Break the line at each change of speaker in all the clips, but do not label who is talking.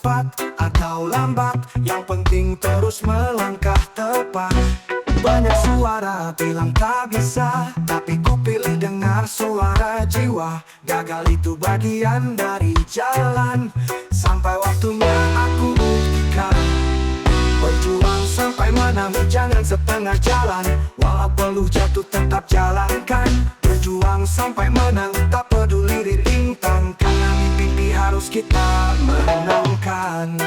cepat atau lambat, yang penting terus melangkah tepat. Banyak suara bilang tak bisa, tapi ku pilih dengar suara jiwa. Gagal itu bagian dari jalan, sampai waktunya aku buktikan. Berjuang sampai menang, jangan setengah jalan. Walau perlu jatuh tetap jalankan. Berjuang sampai menang, tak peduli rintang, karena mimpi harus kita menangkan.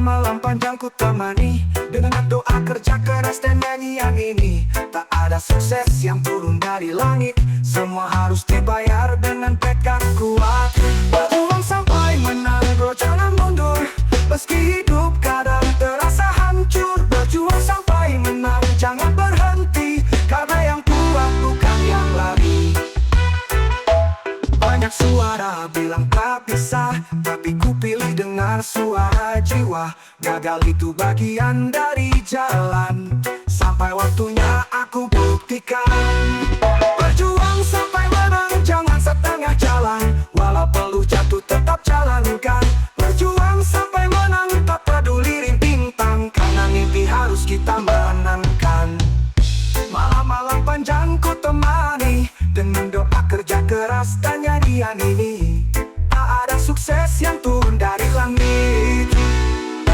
Malam panjang ku temani dengan doa, kerja keras dan nyanyian ini. Tak ada sukses yang turun dari langit, semua harus dibayar dengan tekad kuat. Berjuang sampai menang bro, jangan mundur. Meski hidup kadang terasa hancur, berjuang sampai menang, jangan berhenti, karena yang kuat bukan yang lari. Banyak suara bilang tak bisa, tapi ku pilih dengar suara jiwa. Gagal itu bagian dari jalan, sampai waktunya aku buktikan. Berjuang sampai menang, jangan setengah jalan. Walau perlu jatuh tetap jalankan. Berjuang sampai menang, tak peduli rinting-tang, karena mimpi harus kita menangkan. Malam-malam panjang ku temani dengan doa, kerja keras dan nyanyian ini. Tak ada sukses yang turun dari langit,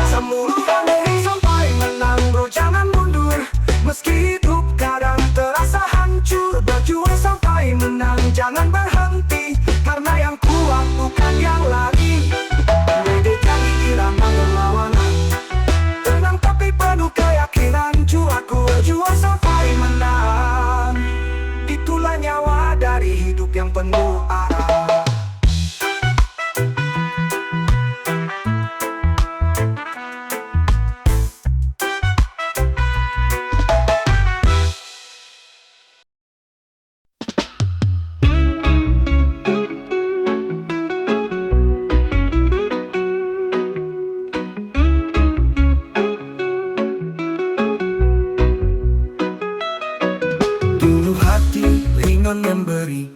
semua sampai menang bro, jangan mundur. Meski hidup kadang terasa hancur, berjuang sampai menang, jangan berhenti, karena yang kuat bukan yang lari. Medekan irama perlawanan, tenang tapi penuh keyakinan. Juaku berjuang sampai menang, itulah nyawa dari hidup yang penuh arah. Memberi,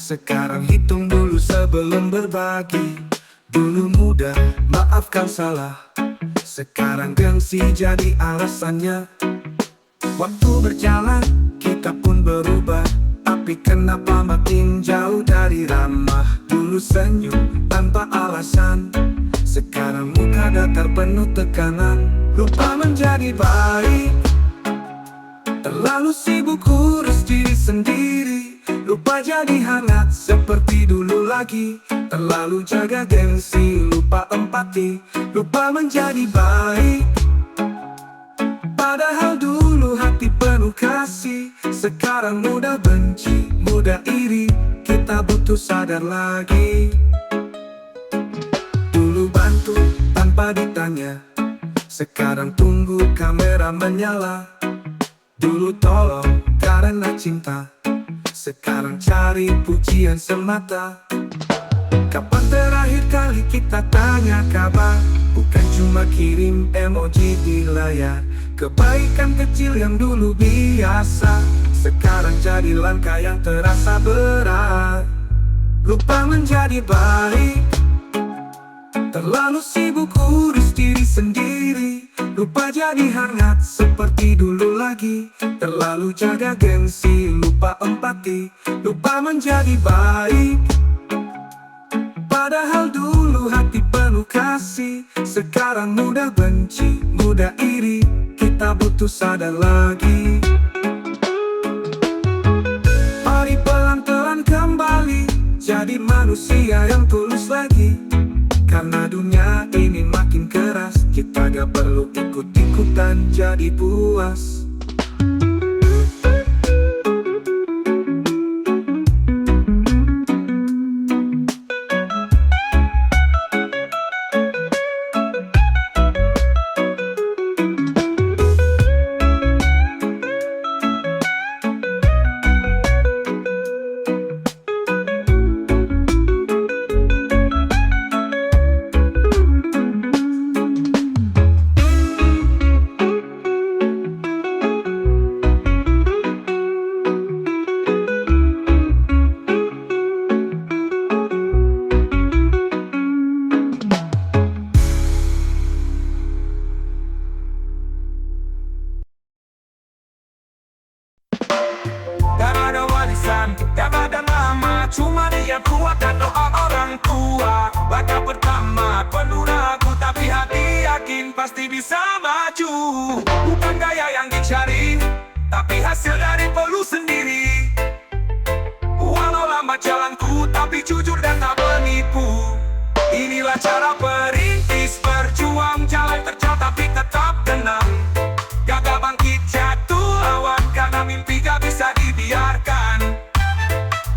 sekarang hitung dulu sebelum berbagi. Dulu mudah, maafkan salah, sekarang gengsi jadi alasannya. Waktu berjalan, kita pun berubah, tapi kenapa makin jauh dari ramah? Dulu senyum tanpa alasan, sekarang muka datar penuh tekanan. Lupa menjadi baik, terlalu sibuk urus diri sendiri. Lupa jadi hangat seperti dulu lagi, terlalu jaga gengsi, lupa empati. Lupa menjadi baik, padahal dulu hati penuh kasih. Sekarang mudah benci, mudah iri, kita butuh sadar lagi. Dulu bantu tanpa ditanya, sekarang tunggu kamera menyala. Dulu tolong karena cinta, sekarang cari pujian semata. Kapan terakhir kali kita tanya kabar, bukan cuma kirim emoji di layar. Kebaikan kecil yang dulu biasa, sekarang jadi langkah yang terasa berat. Lupa menjadi baik, terlalu sibuk urus diri sendiri. Lupa jadi hangat seperti dulu lagi, terlalu jaga gengsi, lupa empati. Lupa menjadi baik, padahal dulu hati penuh kasih. Sekarang mudah benci, mudah iri, kita butuh sadar lagi. Mari pelan-pelan kembali, jadi manusia yang tulus lagi. Karena dunia ini makin keras, kita gak perlu ikut-ikutan jadi puas. bisa maju. Bukan gaya yang dicari, tapi hasil dari perlu sendiri. Walau lambat jalanku, tapi jujur dan tak menipu. Inilah cara perintis, berjuang jalan terjal tapi tetap tenang. Gagal bangkit jatuh lawan, karena mimpi gak bisa dibiarkan.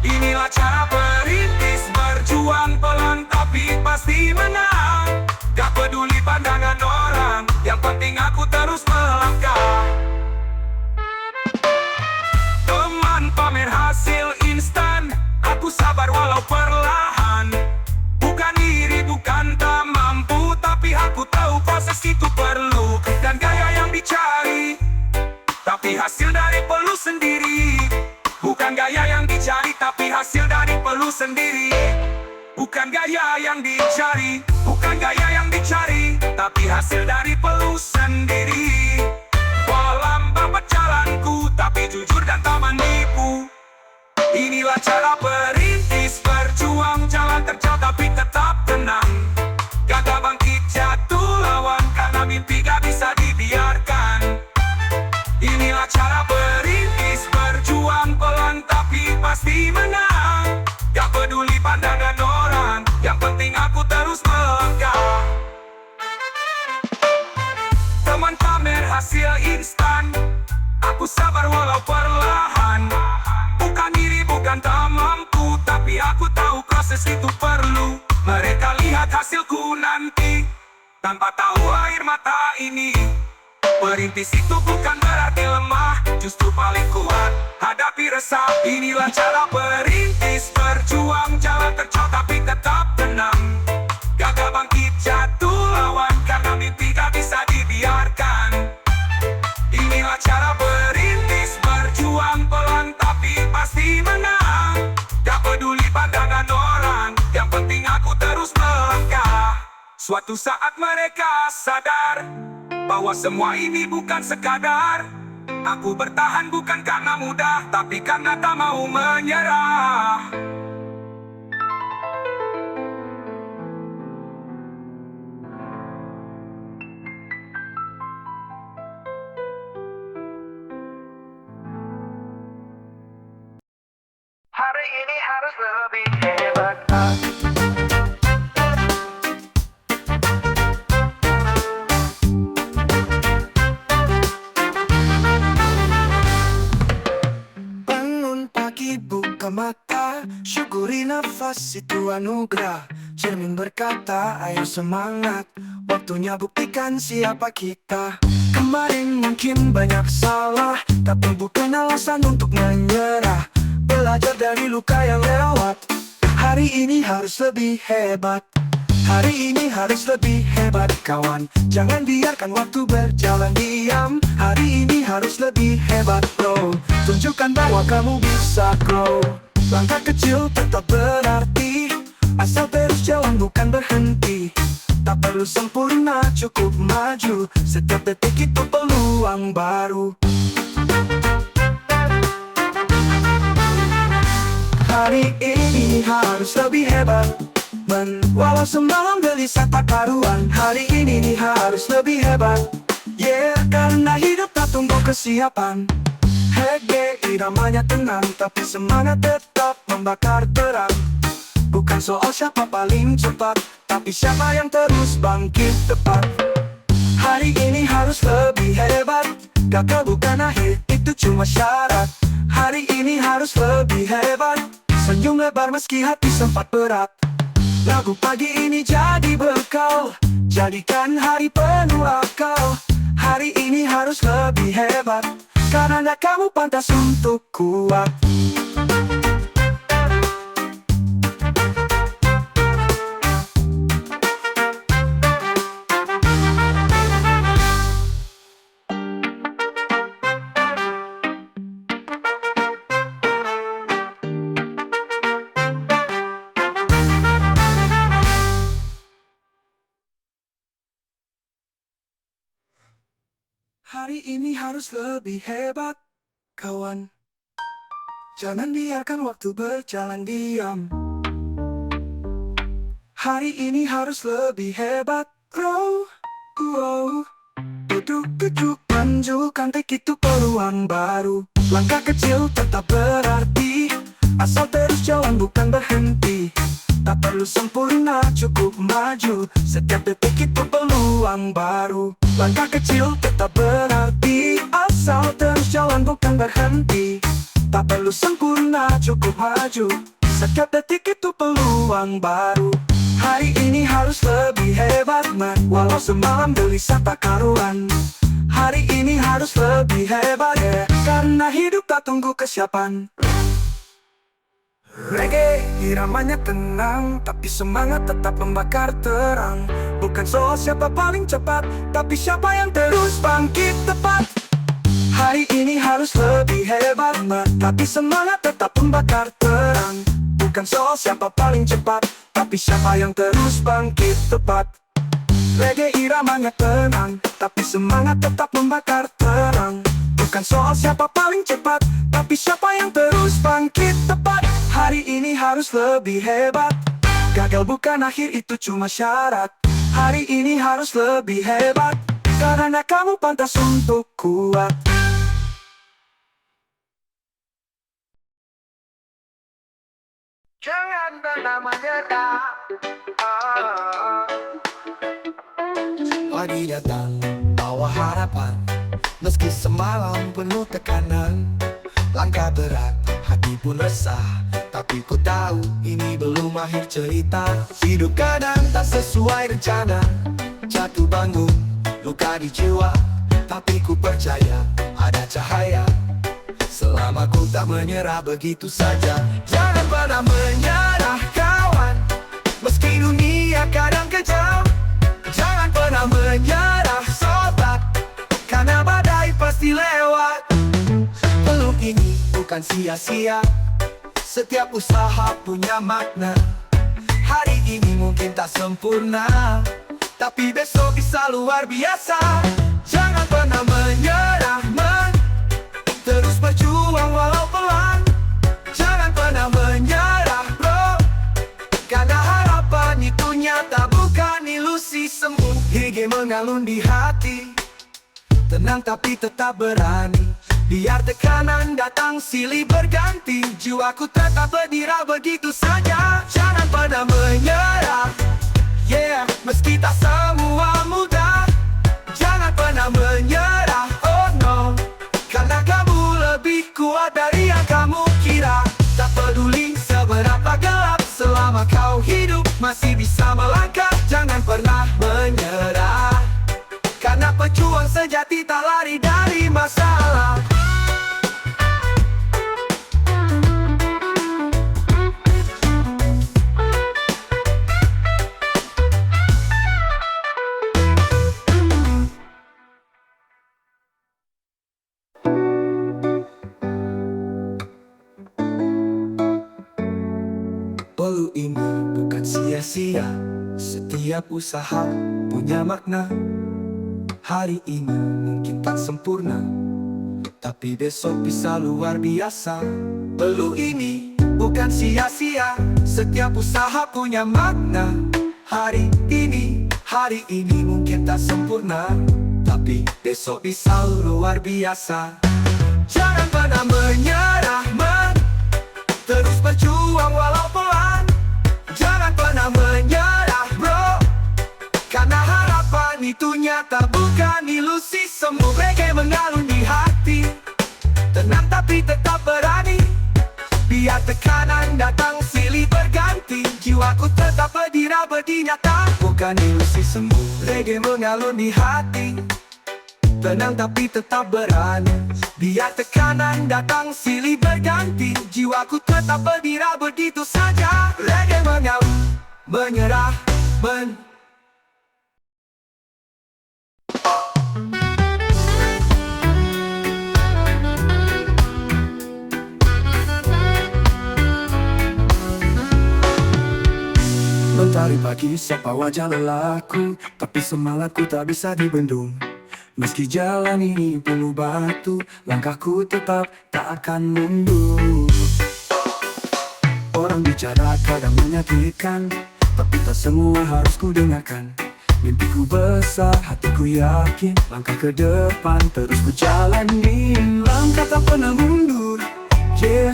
Inilah cara perintis, berjuang pelan tapi pasti menang. Gak peduli pandangan orang, yang penting aku terus melangkah. Teman pamer hasil instan, aku sabar walau perlahan. Bukan iri, bukan tak mampu, tapi aku tahu proses itu perlu. Dan gaya yang dicari, tapi hasil dari perlu sendiri. Bukan gaya yang dicari, tapi hasil dari perlu sendiri. Bukan gaya yang dicari, bukan gaya yang dicari, tapi hasil dari perlu sendiri. Walau lambat jalanku, tapi jujur dan tak menipu. Inilah cara perintis, berjuang jalan terjal tapi tetap tenang. Gagal bangkit jatuh lawan, karena mimpi gak bisa dibiarkan. Inilah cara perintis, berjuang pelan tapi pasti menang. Gak peduli pandangan orang, yang penting aku terus melangkah. Teman pamer hasil instan, aku sabar walau perlahan. Bukan iri, bukan tak mampu, tapi aku tahu proses itu perlu. Mereka lihat hasilku nanti, tanpa tahu air mata ini. Perintis itu bukan berarti lemah, justru paling kuat hadapi resah. Inilah cara perintis, berjuang jalan terjal tapi tetap tenang. Gagal bangkit jatuh lawan, karena mimpi gak bisa dibiarkan. Inilah cara perintis, berjuang pelan tapi pasti menang. Gak peduli pandangan orang, yang penting aku terus melangkah. Suatu saat mereka sadar bahwa semua ini bukan sekadar. Aku bertahan bukan karena mudah, tapi karena tak mau menyerah. Hari ini harus lebih hebat. Bangun pagi, buka mata, syukuri nafas itu anugerah. Cermin berkata, ayo semangat, waktunya buktikan siapa kita. Kemarin mungkin banyak salah, tapi bukan alasan untuk menyerah. Belajar dari luka yang lewat, hari ini harus lebih hebat. Hari ini harus lebih hebat kawan, jangan biarkan waktu berjalan diam. Hari ini harus lebih hebat bro, tunjukkan bahwa kamu bisa grow. Langkah kecil tetap berarti, asal terus jalan bukan berhenti. Tak perlu sempurna, cukup maju, setiap detik itu peluang baru. Hari ini harus lebih hebat, walau semalam gelisah tak karuan. Hari ini nih harus lebih hebat, yeah, karena hidup tak tunggu kesiapan. Hege, iramanya tenang, tapi semangat tetap membakar terang. Bukan soal siapa paling cepat, tapi siapa yang terus bangkit tepat. Hari ini harus lebih hebat, gagal bukan akhir, itu cuma syarat. Hari ini harus lebih hebat, senyum lebar meski hati sempat berat. Lagu pagi ini jadi bekal, jadikan hari penuh akal. Hari ini harus lebih hebat, karena kamu pantas untuk kuat. Hari ini harus lebih hebat, kawan. Jangan biarkan waktu berjalan diam. Hari ini harus lebih hebat, grow. hidup menunjukkan itu peluang baru. Langkah kecil tetap berarti, asal terus jalan bukan berhenti. Tak perlu sempurna, cukup maju. Setiap detik itu peluang baru. Langkah kecil tetap berarti, asal terus jalan bukan berhenti. Tak perlu sempurna, cukup maju. Setiap detik itu peluang baru. Hari ini harus lebih hebat man, walau semalam gelisah tak karuan. Hari ini harus lebih hebat karena hidup tak tunggu kesiapan. Reggae iramanya tenang, tapi semangat tetap membakar terang. Bukan soal siapa paling cepat, tapi siapa yang terus bangkit tepat. Hari ini harus lebih hebat man, tapi semangat tetap membakar terang. Bukan soal siapa paling cepat, tapi siapa yang terus bangkit tepat. Reggae iramanya tenang, tapi semangat tetap membakar terang. Bukan soal siapa paling cepat, tapi siapa yang terus bangkit tepat. Hari ini harus lebih hebat. Gagal bukan akhir, itu cuma syarat. Hari ini harus lebih hebat, karena kamu pantas untuk kuat. Jangan pernah menyerah. Pagi datang bawa harapan, meski semalam penuh tekanan. Langkah berat, hati pun resah, tapi ku tahu ini belum akhir cerita. Hidup kadang tak sesuai rencana, jatuh bangun, luka di jiwa. Tapi ku percaya ada cahaya, selama ku tak menyerah begitu saja. Jangan pernah menyerah kawan, meski dunia kadang kejam. Jangan pernah menyerah sobat, karena badai pasti lewat. Peluk ini bukan sia-sia, setiap usaha punya makna. Hari ini mungkin tak sempurna, tapi besok bisa luar biasa. Jangan pernah menyerah man, terus berjuang walau pelan. Jangan pernah menyerah bro, karena harapan itu nyata bukan ilusi semu. Hingga mengalun di hati, tenang tapi tetap berani. Biar tekanan datang silih berganti, jiwaku tetap berdiri begitu saja. Jangan pernah menyerah, meski tak semua mudah. Jangan pernah menyerah, oh no, karena kamu lebih kuat dari yang kamu kira. Tak peduli seberapa gelap, selama kau hidup masih bisa melangkah. Jangan pernah menyerah, karena pejuang sejati tak lari dari masalah. Peluk ini bukan sia-sia, setiap usaha punya makna. Hari ini mungkin tak sempurna, tapi besok bisa luar biasa. Peluk ini bukan sia-sia, setiap usaha punya makna. Hari ini mungkin tak sempurna, tapi besok bisa luar biasa. Jangan pernah menyerah man, terus berjuang walau pelan. Jangan pernah menyerah bro, karena harapan itu nyata bukan ilusi semu. Reggae mengalun di hati, tenang tapi tetap berani. Biar tekanan datang silih berganti, jiwaku tetap berdiri nyata, bukan ilusi semu. Reggae mengalun di hati, tenang tapi tetap berani. Biar tekanan datang silih berganti, jiwaku tetap berdiri begitu saja. Reggae mengalun, menyerah Mentari pagi sapa wajah lelahku, tapi semangatku tak bisa dibendung. Meski jalan ini penuh batu, langkahku tetap tak akan mundur. Orang bicara kadang menyakitkan, tapi tak semua harus ku dengarkan. Mimpiku besar, hatiku yakin. Langkah ke depan terus ku jalanin. Langkah tak pernah mundur, yeah.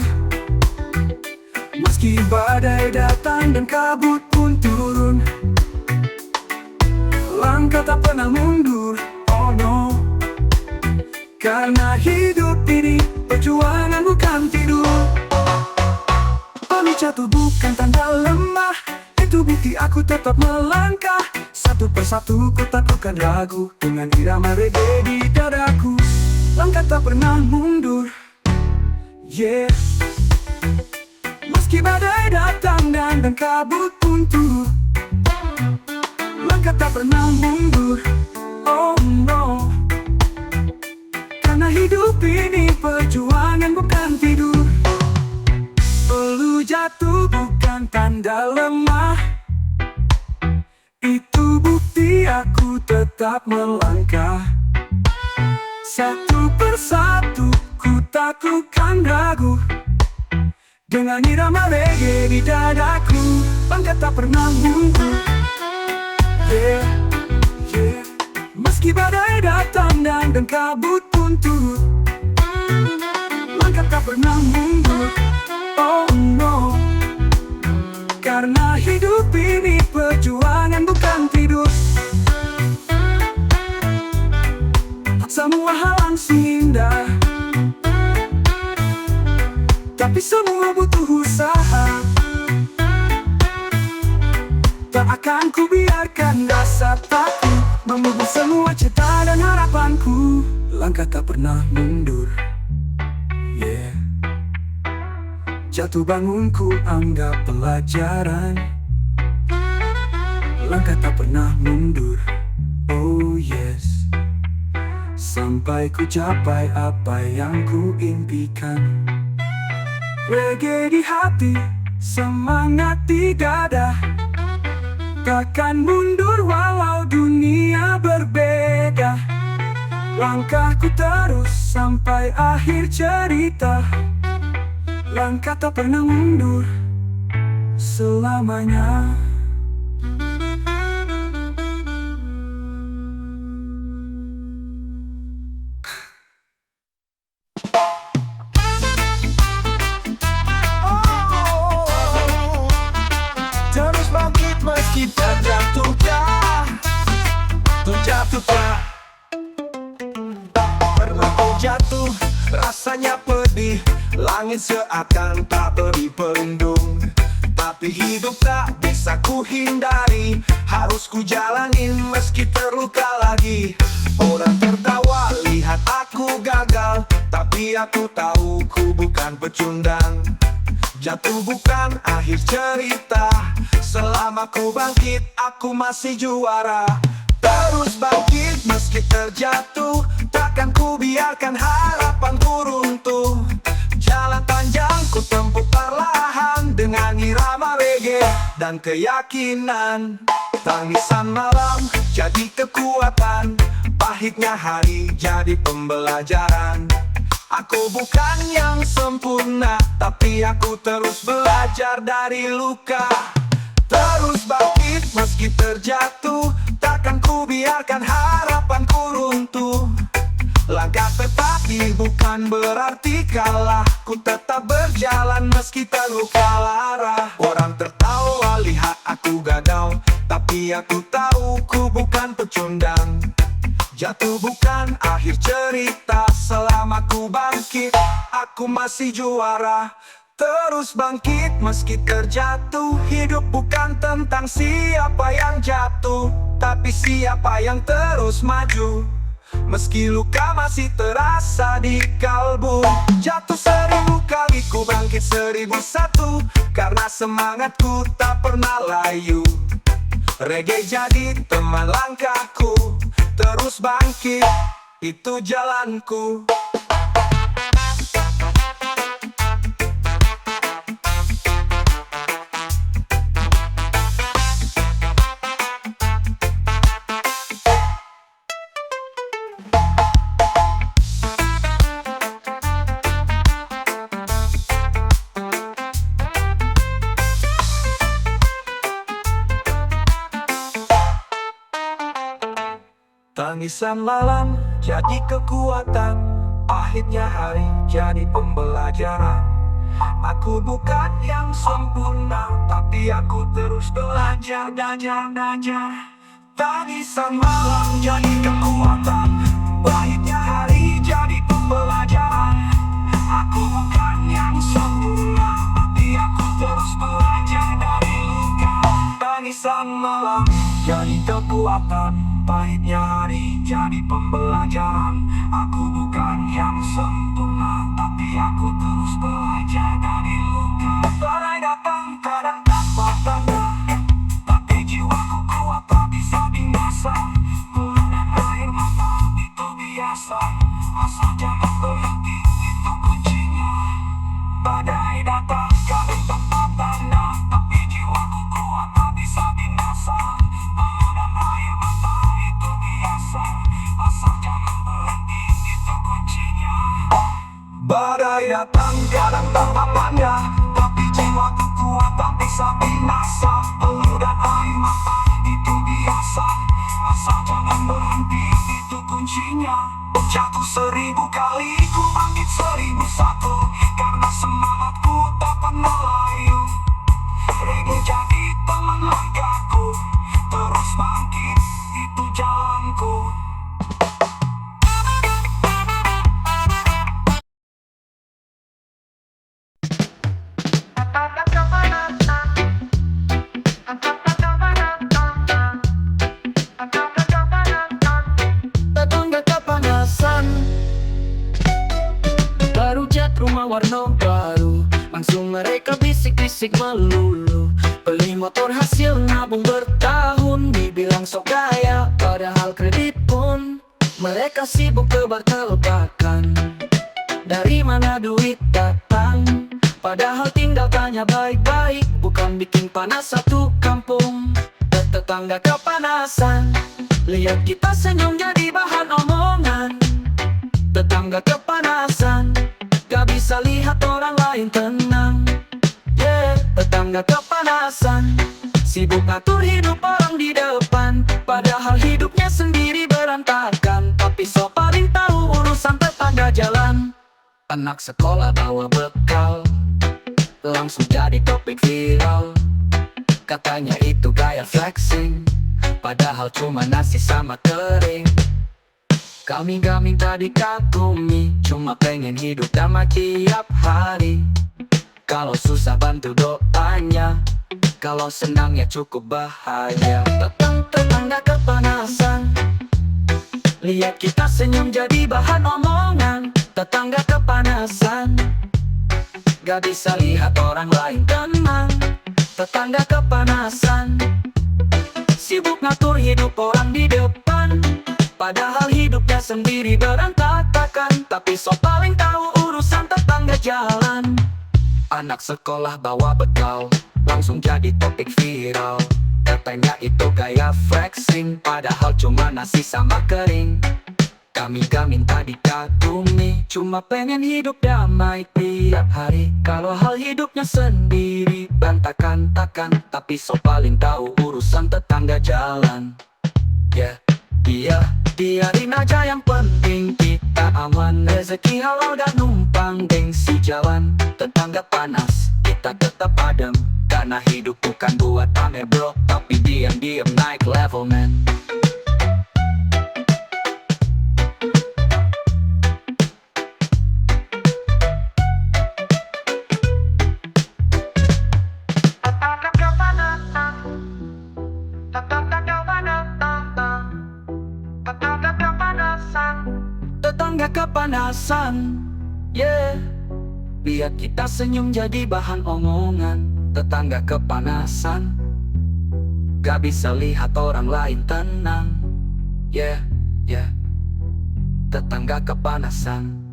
Meski badai datang dan kabut pun turun, langkah tak pernah mundur, oh no. Karena hidup ini perjuangan bukan tidur. Pamit jatuh bukan tanda lemah, itu bukti aku tetap melangkah. Satu persatu ku takutkan ragu, dengan irama reggae di dadaku. Langkah tak pernah mundur, yeah. Meski badai datang dan kabut pun turun, langkah tak pernah mundur, oh no. Karena hidup ini perjuangan bukan tidur. Perlu jatuh bukan tanda lemah, itu bukti aku tetap melangkah. Satu persatu ku takutkan ragu, dengan irama reggae di dadaku. Langkah tak pernah mundur, yeah, yeah. Meski badai datang dan kabut pun turun, langkah tak pernah mundur, oh no. Karena hidup ini perjuangan bukan tidur. Semua halang singgah, tapi semua butuh usaha. Tak akan ku biarkan rasa takut memubur semua cita dan harapanku. Langkah tak pernah mundur, yeah. Jatuh bangunku anggap pelajaran. Langkah tak pernah mundur, oh yes. Sampai ku capai apa yang ku impikan. Reggae di hati, semangat di dada. Takkan mundur walau dunia berbeda. Langkahku terus sampai akhir cerita. Langkah tak pernah mundur selamanya.
Terus bangkit meski terjatuh tak pernah kau jatuh, rasanya pedih. Langit seakan tak beri pelindung, tapi hidup tak bisa ku hindari. Harus ku jalanin meski terluka lagi. Orang tertawa lihat aku gagal, tapi aku tahu ku bukan pecundang. Jatuh bukan akhir cerita, selama ku bangkit aku masih juara. Terus bangkit meski terjatuh, takkan ku biarkan harapanku runtuh. Jalan panjang ku tempuh perlahan, dengan irama reggae dan keyakinan. Tangisan malam jadi kekuatan, pahitnya hari jadi pembelajaran. Aku bukan yang sempurna, tapi aku terus belajar dari luka. Terus bangkit meski terjatuh, takkan ku biarkan harapanku runtuh. Langkah tetapi bukan berarti kalah, ku tetap berjalan meski terluka lara. Orang tertawa lihat aku gagal, tapi aku tahu ku bukan pecundang. Jatuh bukan akhir cerita, selama ku bangkit aku masih juara. Terus bangkit meski terjatuh, hidup bukan tentang siapa yang jatuh, tapi siapa yang terus maju. Meski luka masih terasa di kalbu, jatuh 1000 kali ku bangkit 1001, karena semangatku tak pernah layu. Reggae jadi teman langkahku, terus bangkit, itu jalanku. Tangisan malam jadi kekuatan, pahitnya hari jadi pembelajaran. Aku bukan yang sempurna, tapi aku terus belajar. Tangisan malam jadi kekuatan, pahitnya hari jadi pembelajaran. Aku bukan yang sempurna, tapi aku terus belajar dari luka. Tangisan malam jadi kekuatan, pahitnya hari jadi pembelajaran. Aku bukan yang sempurna, tapi aku terus belajar dari luka. Badai datang kadang tanpa tanda, tapi jiwaku kuat tak bisa binasa. Meludah air mata itu biasa, asal jangan berhenti itu kuncinya. Badai datang kadang tanpa tanda, tapi jiwaku kuat tak bisa binasa. Meludah air mata itu biasa, asal jangan berhenti itu kuncinya. Badai datang kadang tanpa tanda, tapi jiwaku kuat tak bisa binasa. Meludah air mata itu biasa, asal jangan berhenti itu kuncinya. Jatuh 1000 kali, ku bangkit 1001, karena semangatku tak pernah layu. Rindu jadi teman langkahku, terus bangkit itu jalanku.
Tetangga kepanasan, baru cat rumah warna baru, langsung mereka bisik-bisik melulu. Beli motor hasil nabung bertahun, dibilang sok kaya, padahal kredit pun. Mereka sibuk tebak-tebakan, dari mana duit datang, padahal tinggal tanya baik-baik, bukan bikin panas satu kampung. Tetangga kepanasan, lihat kita senyum jadi bahan omongan. Tetangga kepanasan, gak bisa lihat orang lain tenang. Tetangga kepanasan, sibuk atur hidup orang di depan, padahal hidupnya sendiri berantakan. Tapi so paling tahu urusan tetangga jalan. Anak sekolah bawa bekal, langsung jadi topik viral. Katanya itu gaya flexing, padahal cuma nasi sama kering. Kami gak minta dikagumi, cuma pengen hidup damai tiap hari. Kalau susah bantu doanya, kalau senang ya cukup bahagia. Tetangga kepanasan, lihat kita senyum jadi bahan omongan. Tetangga kepanasan, gak bisa lihat orang lain tenang. Tetangga kepanasan, sibuk ngatur hidup orang di depan, padahal hidupnya sendiri berantakan. Tapi so paling tahu urusan tetangga jalan. Anak sekolah bawa bekal, langsung jadi topik viral. Katanya itu gaya flexing, padahal cuma nasi sama kering. Kami gak minta dikagumi, cuma pengen hidup damai tiap hari. Kalau hal hidupnya sendiri bantakan-takan, tapi so paling tahu urusan tetangga jalan. Biarin aja, yang penting kita aman. Rezeki halal dan numpang gengsi jalan. Tetangga panas, kita tetap adem, karena hidup bukan buat pamer bro, tapi diam-diam naik level man. Tetangga kepanasan, lihat kita senyum jadi bahan omongan. Tetangga kepanasan, gak bisa lihat orang lain tenang. Tetangga kepanasan.